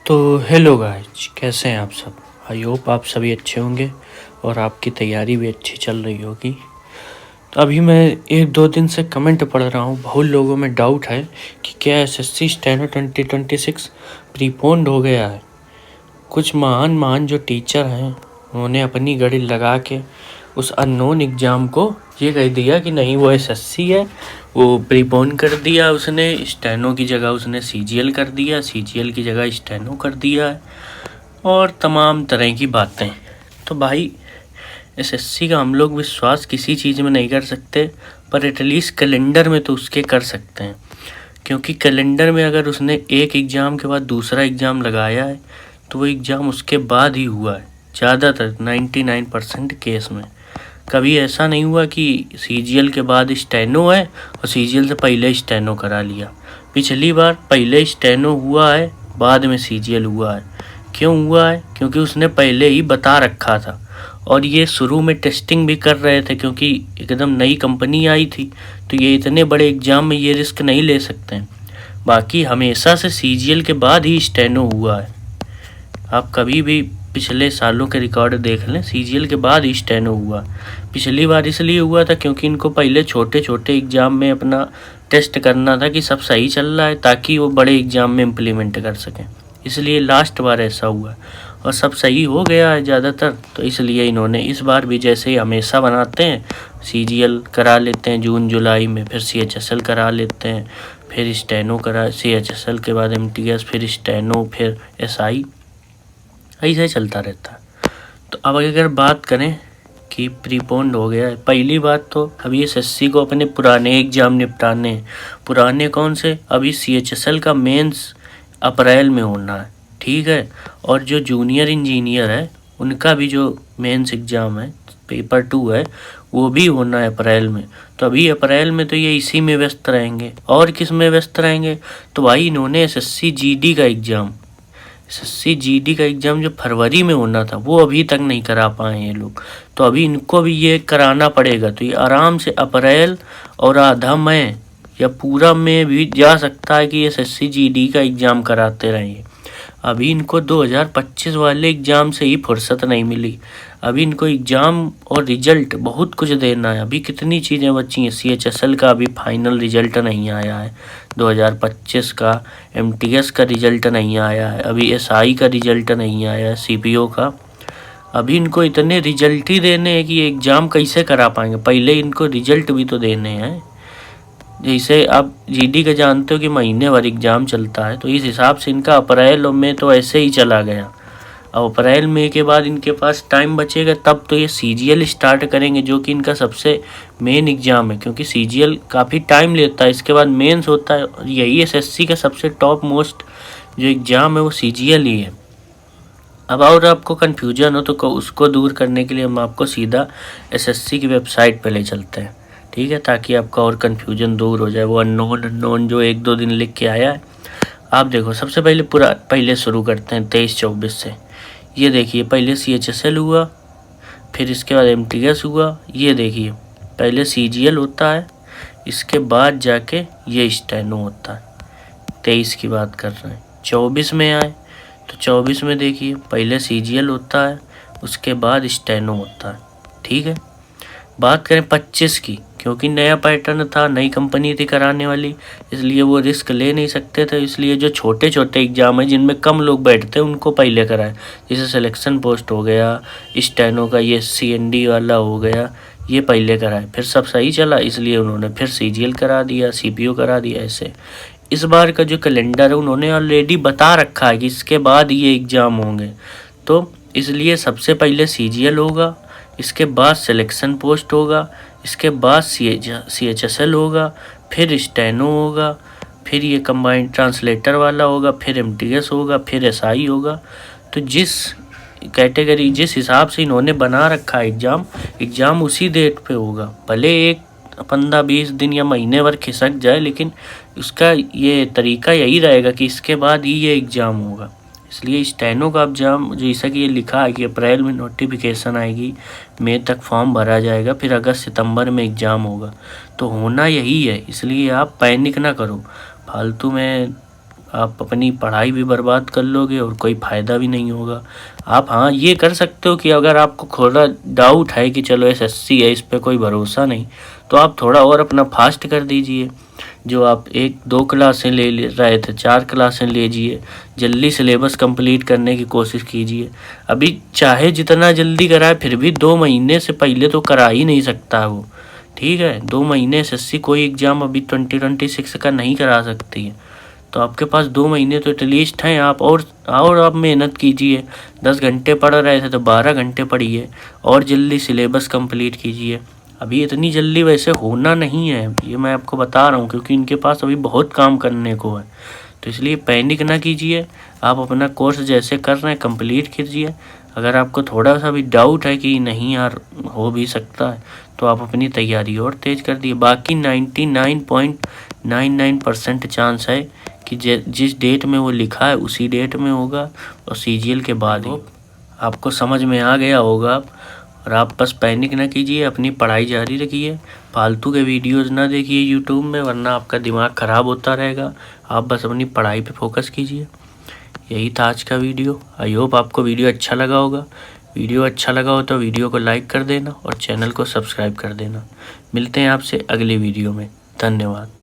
तो hello guys, कैसे हैं आप सब। आई होप आप सभी अच्छे होंगे और आपकी तैयारी भी अच्छी चल रही होगी। तो अभी मैं एक दो दिन से कमेंट पढ़ रहा हूँ, बहुत लोगों में डाउट है कि क्या एसएससी स्टेनो 2026 प्रीपोन्ड हो गया है। कुछ महान जो टीचर हैं उन्होंने अपनी घड़ी लगा के उस अननोन एग्ज़ाम को ये कह दिया कि नहीं वो एसएससी है, वो प्रीपोन कर दिया उसने। स्टेनो की जगह उसने सीजीएल कर दिया, सीजीएल की जगह स्टेनो कर दिया है और तमाम तरह की बातें। तो भाई एसएससी का हम लोग विश्वास किसी चीज़ में नहीं कर सकते, पर एटलीस्ट कैलेंडर में तो उसके कर सकते हैं, क्योंकि कैलेंडर में अगर उसने एक एग्ज़ाम के बाद दूसरा एग्ज़ाम लगाया है तो वो एग्ज़ाम उसके बाद ही हुआ है। ज़्यादातर 99% केस में कभी ऐसा नहीं हुआ कि सीजीएल के बाद स्टेनो है और सीजीएल से पहले स्टेनो करा लिया। पिछली बार पहले स्टेनो हुआ है, बाद में सीजीएल हुआ है। क्यों हुआ है? क्योंकि उसने पहले ही बता रखा था और ये शुरू में टेस्टिंग भी कर रहे थे, क्योंकि एकदम नई कंपनी आई थी तो ये इतने बड़े एग्ज़ाम में ये रिस्क नहीं ले सकते हैं। बाकी हमेशा से सीजीएल के बाद ही स्टेनो हुआ है। आप कभी भी पिछले सालों के रिकॉर्ड देख लें, सीजीएल के बाद ही स्टेनो हुआ। पिछली बार इसलिए हुआ था क्योंकि इनको पहले छोटे छोटे एग्ज़ाम में अपना टेस्ट करना था कि सब सही चल रहा है, ताकि वो बड़े एग्ज़ाम में इम्प्लीमेंट कर सकें। इसलिए लास्ट बार ऐसा हुआ और सब सही हो गया है ज़्यादातर। तो इसलिए इन्होंने इस बार भी जैसे ही हमेशा बनाते हैं, सीजीएल करा लेते हैं जून जुलाई में, फिर सीएचएसएल करा लेते हैं, फिर स्टेनो करा, सीएचएसएल के बाद एमटीएस, फिर स्टेनो, फिर एसआई, ऐसे चलता रहता है। तो अब अगर बात करें कि प्रीपोन्ड हो गया है, पहली बात तो अभी एसएससी को अपने पुराने एग्ज़ाम निपटाने हैं। पुराने कौन से? अभी सीएचएसएल का मेंस अप्रैल में होना है, ठीक है। और जो जूनियर इंजीनियर है उनका भी जो मेंस एग्ज़ाम है, पेपर 2 है, वो भी होना है अप्रैल में। तो अभी अप्रैल में तो ये इसी में व्यस्त रहेंगे। और किस में व्यस्त रहेंगे? तो भाई इन्होंने एसएससी जीडी का एग्ज़ाम जो फरवरी में होना था वो अभी तक नहीं करा पाए ये लोग। तो अभी इनको भी ये कराना पड़ेगा। तो ये आराम से अप्रैल और आधा मई या पूरा मई भी जा सकता है कि एसएससी जीडी का एग्ज़ाम कराते रहेंगे। अभी इनको 2025 वाले एग्ज़ाम से ही फुर्सत नहीं मिली। अभी इनको एग्ज़ाम और रिजल्ट बहुत कुछ देना है। अभी कितनी चीज़ें बची हैं। सीएचएसएल का अभी फाइनल रिजल्ट नहीं आया है 2025 का, एमटीएस का रिजल्ट नहीं आया है, अभी एसआई का रिजल्ट नहीं आया है, सीपीओ का। अभी इनको इतने रिजल्ट ही देने हैं कि एग्ज़ाम कैसे करा पाएंगे। पहले इनको रिजल्ट भी तो देने हैं। जैसे आप जीडी का जानते हो कि महीने भर एग्ज़ाम चलता है, तो इस हिसाब से इनका अप्रैल में तो ऐसे ही चला गया। अब अप्रैल मई के बाद इनके पास टाइम बचेगा, तब तो ये सीजीएल स्टार्ट करेंगे, जो कि इनका सबसे मेन एग्ज़ाम है, क्योंकि सीजीएल काफ़ी टाइम लेता है। इसके बाद मेंस होता है और यही एसएससी का सबसे टॉप मोस्ट जो एग्ज़ाम है वो सीजीएल ही है। अब और आपको कन्फ्यूजन हो तो उसको दूर करने के लिए हम आपको सीधा एसएससी की वेबसाइट पर ले चलते हैं, ठीक है, ताकि आपका और कन्फ्यूजन दूर हो जाए। वो अननोन जो एक दो दिन लिख के आया है, आप देखो। सबसे पहले शुरू करते हैं 23-24 से। ये देखिए, पहले सीएचएसएल हुआ, फिर इसके बाद एमटीएस हुआ। ये देखिए, पहले सीजीएल होता है, इसके बाद जाके ये स्टेनो होता है। 23 की बात कर रहे हैं। 24 में आए तो 24 में देखिए, पहले सीजीएल होता है, उसके बाद स्टेनो होता है, ठीक है। बात करें 25 की, क्योंकि नया पैटर्न था, नई कंपनी थी कराने वाली, इसलिए वो रिस्क ले नहीं सकते थे। इसलिए जो छोटे छोटे एग्ज़ाम है जिनमें कम लोग बैठते हैं उनको पहले कराए। जैसे सिलेक्शन पोस्ट हो गया, स्टेनो का ये सीएनडी वाला हो गया, ये पहले कराए। फिर सब सही चला, इसलिए उन्होंने फिर सीजीएल करा दिया, सीपीओ करा दिया। ऐसे इस बार का जो कैलेंडर है उन्होंने ऑलरेडी बता रखा है कि इसके बाद ये एग्ज़ाम होंगे। तो इसलिए सबसे पहले सीजीएल होगा, इसके बाद सिलेक्शन पोस्ट होगा, इसके बाद सीएचएसएल होगा, फिर स्टेनो होगा, फिर ये कंबाइंड ट्रांसलेटर वाला होगा, फिर एमटीएस होगा, फिर एसआई होगा। तो जिस कैटेगरी, जिस हिसाब से इन्होंने बना रखा है एग्ज़ाम उसी डेट पे होगा। भले एक 15-20 दिन या महीने भर खिसक जाए, लेकिन उसका ये तरीका यही रहेगा कि इसके बाद ही ये एग्ज़ाम होगा। इसलिए स्टेनो का एग्ज़ाम जैसा कि ये लिखा है कि अप्रैल में नोटिफिकेशन आएगी, मई तक फॉर्म भरा जाएगा, फिर अगस्त सितंबर में एग्ज़ाम होगा। तो होना यही है, इसलिए आप पैनिक ना करो, फालतू में आप अपनी पढ़ाई भी बर्बाद कर लोगे और कोई फ़ायदा भी नहीं होगा। आप हाँ ये कर सकते हो कि अगर आपको थोड़ा डाउट है कि चलो एसएससी है, इस पे कोई भरोसा नहीं, तो आप थोड़ा और अपना फास्ट कर दीजिए। जो आप 1-2 क्लासें ले रहे थे 4 क्लासें लीजिए, जल्दी सिलेबस कंप्लीट करने की कोशिश कीजिए। अभी चाहे जितना जल्दी कराए फिर भी 2 महीने से पहले तो करा ही नहीं सकता वो, ठीक है। 2 महीने एसएससी कोई एग्ज़ाम अभी 2026 का नहीं करा सकती है, तो आपके पास 2 महीने तो एटलीस्ट हैं। आप और आप मेहनत कीजिए। 10 घंटे पढ़ रहे थे तो 12 घंटे पढ़िए और जल्दी सिलेबस कंप्लीट कीजिए। अभी इतनी जल्दी वैसे होना नहीं है, ये मैं आपको बता रहा हूँ, क्योंकि इनके पास अभी बहुत काम करने को है। तो इसलिए पैनिक ना कीजिए, आप अपना कोर्स जैसे कर रहे हैं कंप्लीट कीजिए। अगर आपको थोड़ा सा भी डाउट है कि नहीं यार हो भी सकता है, तो आप अपनी तैयारी और तेज़ कर दिए। बाकी 99.99% चांस है कि जिस डेट में वो लिखा है उसी डेट में होगा और सीजीएल के बाद ही। आपको समझ में आ गया होगा। और आप बस पैनिक ना कीजिए, अपनी पढ़ाई जारी रखिए, फालतू के वीडियोज़ ना देखिए यूट्यूब में, वरना आपका दिमाग ख़राब होता रहेगा। आप बस अपनी पढ़ाई पे फोकस कीजिए। यही था आज का वीडियो। आई होप आपको वीडियो अच्छा लगा होगा। वीडियो अच्छा लगा हो तो वीडियो को लाइक कर देना और चैनल को सब्सक्राइब कर देना। मिलते हैं आपसे अगली वीडियो में। धन्यवाद।